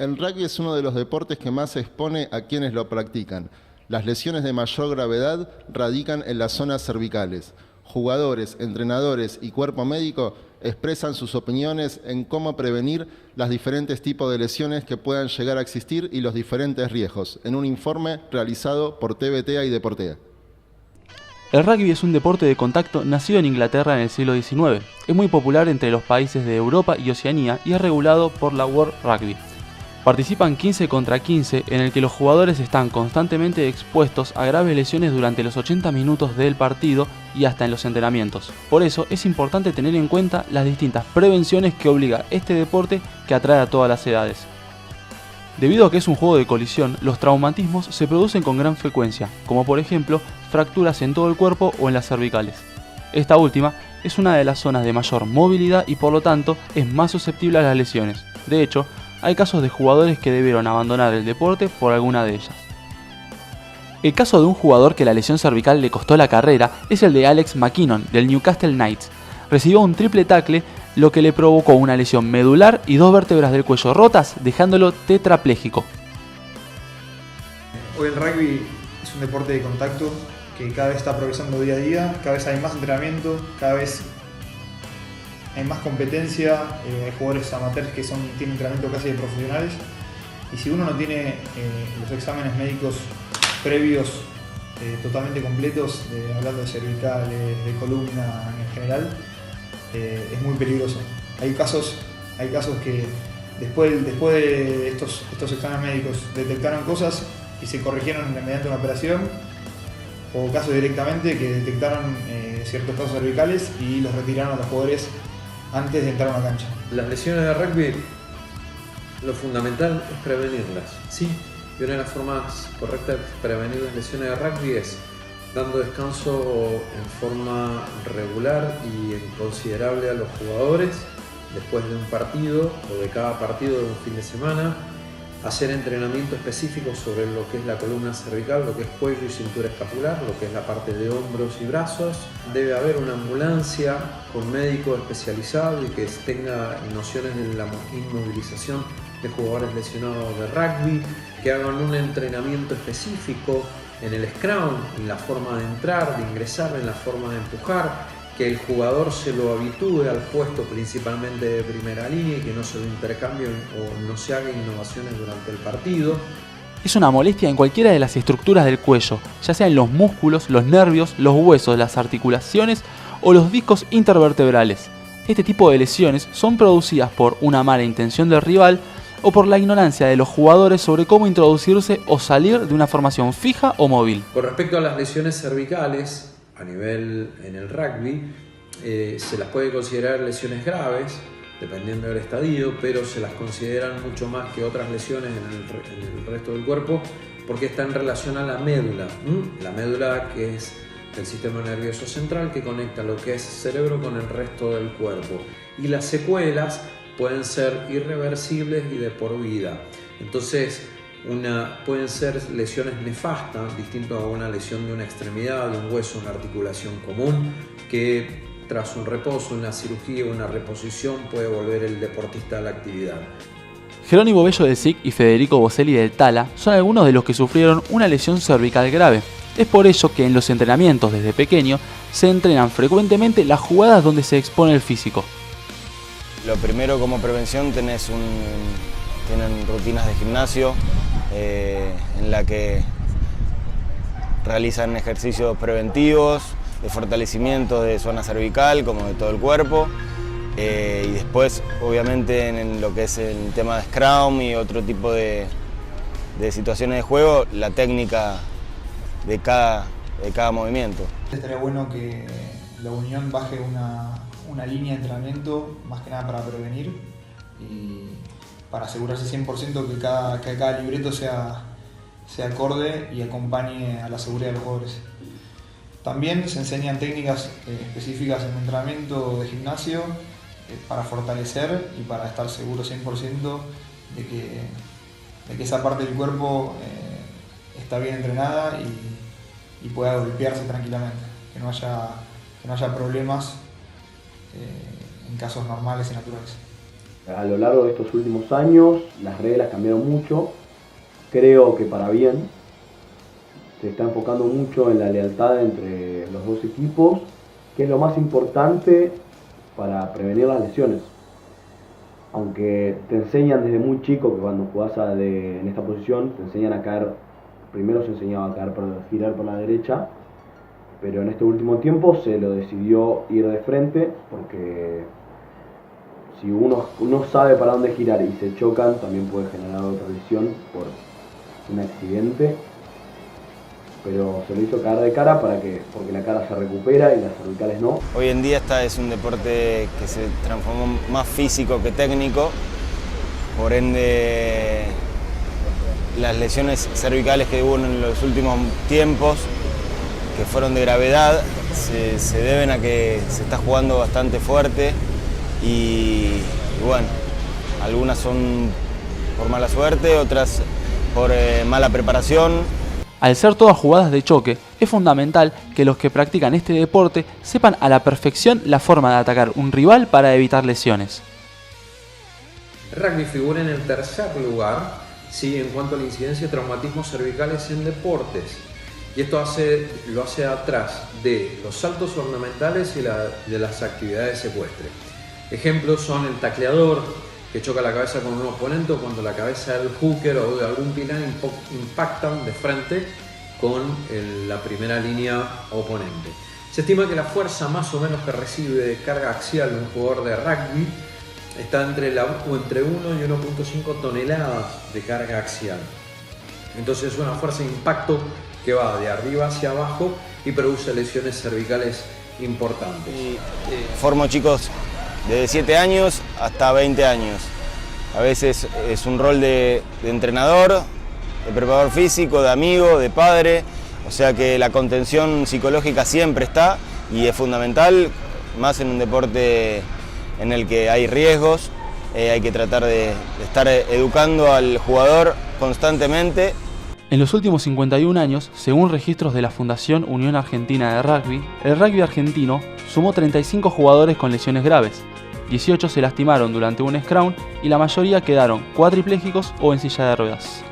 El rugby es uno de los deportes que más se expone a quienes lo practican. Las lesiones de mayor gravedad radican en las zonas cervicales. Jugadores, entrenadores y cuerpo médico expresan sus opiniones en cómo prevenir los diferentes tipos de lesiones que puedan llegar a existir y los diferentes riesgos, en un informe realizado por TVTEA y Deportea. El rugby es un deporte de contacto nacido en Inglaterra en el siglo XIX. Es muy popular entre los países de Europa y Oceanía y es regulado por la World Rugby. Participan 15 contra 15 en el que los jugadores están constantemente expuestos a graves lesiones durante los 80 minutos del partido y hasta en los entrenamientos. Por eso es importante tener en cuenta las distintas prevenciones que obliga este deporte que atrae a todas las edades. Debido a que es un juego de colisión, los traumatismos se producen con gran frecuencia, como por ejemplo fracturas en todo el cuerpo o en las cervicales. Esta última es una de las zonas de mayor movilidad y por lo tanto es más susceptible a las lesiones. De hecho, hay casos de jugadores que debieron abandonar el deporte por alguna de ellas. El caso de un jugador que la lesión cervical le costó la carrera es el de Alex McKinnon del Newcastle Knights. Recibió un triple tackle, lo que le provocó una lesión medular y 2 vértebras del cuello rotas, dejándolo tetrapléjico. Hoy el rugby es un deporte de contacto que cada vez está progresando día a día, cada vez hay más entrenamiento, cada vez hay más competencia, hay jugadores amateurs que tienen entrenamiento casi de profesionales, y si uno no tiene los exámenes médicos previos totalmente completos, hablando de cervicales, de columna en general, es muy peligroso. Hay casos que después de estos exámenes médicos detectaron cosas y se corrigieron mediante una operación, o casos directamente que detectaron ciertos casos cervicales y los retiraron a los jugadores antes de entrar a una cancha. Las lesiones de rugby, lo fundamental es prevenirlas, ¿sí? Y una de las formas correctas de prevenir las lesiones de rugby es dando descanso en forma regular y considerable a los jugadores después de un partido o de cada partido de un fin de semana, hacer entrenamiento específico sobre lo que es la columna cervical, lo que es cuello y cintura escapular, lo que es la parte de hombros y brazos. Debe haber una ambulancia con médico especializado y que tenga nociones de la inmovilización de jugadores lesionados de rugby, que hagan un entrenamiento específico en el scrum, en la forma de entrar, de ingresar, en la forma de empujar, que el jugador se lo habitúe al puesto principalmente de primera línea y que no se lo intercambie o no se haga innovaciones durante el partido. Es una molestia en cualquiera de las estructuras del cuello, ya sea en los músculos, los nervios, los huesos, las articulaciones o los discos intervertebrales. Este tipo de lesiones son producidas por una mala intención del rival o por la ignorancia de los jugadores sobre cómo introducirse o salir de una formación fija o móvil. Con respecto a las lesiones cervicales, a nivel en el rugby, se las puede considerar lesiones graves, dependiendo del estadio, pero se las consideran mucho más que otras lesiones en el resto del cuerpo, porque está en relación a la médula. La médula, que es el sistema nervioso central que conecta lo que es cerebro con el resto del cuerpo. Y las secuelas pueden ser irreversibles y de por vida. Entonces, pueden ser lesiones nefastas, distinto a una lesión de una extremidad, de un hueso, una articulación común, que tras un reposo, una cirugía, una reposición puede volver el deportista a la actividad. Jerónimo Bello del SIC y Federico Boselli del Tala son algunos de los que sufrieron una lesión cervical grave. Es por ello que en los entrenamientos desde pequeño se entrenan frecuentemente las jugadas donde se expone el físico. Lo primero, como prevención, tienen rutinas de gimnasio en la que realizan ejercicios preventivos de fortalecimiento de zona cervical como de todo el cuerpo, y después obviamente en lo que es el tema de scrum y otro tipo de situaciones de juego, la técnica de cada movimiento. Estaría bueno que la Unión baje una línea de entrenamiento, más que nada para prevenir y para asegurarse 100% que cada libreto sea acorde y acompañe a la seguridad de los jugadores. También se enseñan técnicas específicas en entrenamiento de gimnasio para fortalecer y para estar seguro 100% de que esa parte del cuerpo está bien entrenada y pueda golpearse tranquilamente, que no haya problemas en casos normales y naturales. A lo largo de estos últimos años las reglas cambiaron mucho, creo que para bien. Se está enfocando mucho en la lealtad entre los dos equipos, que es lo más importante para prevenir las lesiones. Aunque te enseñan desde muy chico que cuando jugás en esta posición te enseñan a caer, primero se enseñaba a girar por la derecha, pero en este último tiempo se lo decidió ir de frente, porque si uno sabe para dónde girar y se chocan, también puede generar otra lesión por un accidente. Pero se lo hizo caer de cara porque la cara se recupera y las cervicales no. Hoy en día es un deporte que se transformó más físico que técnico, por ende las lesiones cervicales que hubo en los últimos tiempos, que fueron de gravedad, se deben a que se está jugando bastante fuerte y bueno, algunas son por mala suerte, otras por mala preparación. Al ser todas jugadas de choque, es fundamental que los que practican este deporte sepan a la perfección la forma de atacar un rival para evitar lesiones. El rugby figura en el tercer lugar, sí, en cuanto a la incidencia de traumatismos cervicales en deportes. Y esto lo hace atrás de los saltos ornamentales y de las actividades secuestre. Ejemplos son el tacleador, que choca la cabeza con un oponente, o cuando la cabeza del hooker o de algún pilar impactan de frente con la primera línea oponente. Se estima que la fuerza más o menos que recibe de carga axial un jugador de rugby está entre 1 y 1.5 toneladas de carga axial. Entonces es una fuerza de impacto que va de arriba hacia abajo y produce lesiones cervicales importantes. Formo chicos desde 7 años hasta 20 años. A veces es un rol de entrenador, de preparador físico, de amigo, de padre. O sea que la contención psicológica siempre está y es fundamental, más en un deporte en el que hay riesgos. Hay que tratar de estar educando al jugador constantemente. En los últimos 51 años, según registros de la Fundación Unión Argentina de Rugby, el rugby argentino sumó 35 jugadores con lesiones graves. 18 se lastimaron durante un scrum y la mayoría quedaron cuadriplégicos o en silla de ruedas.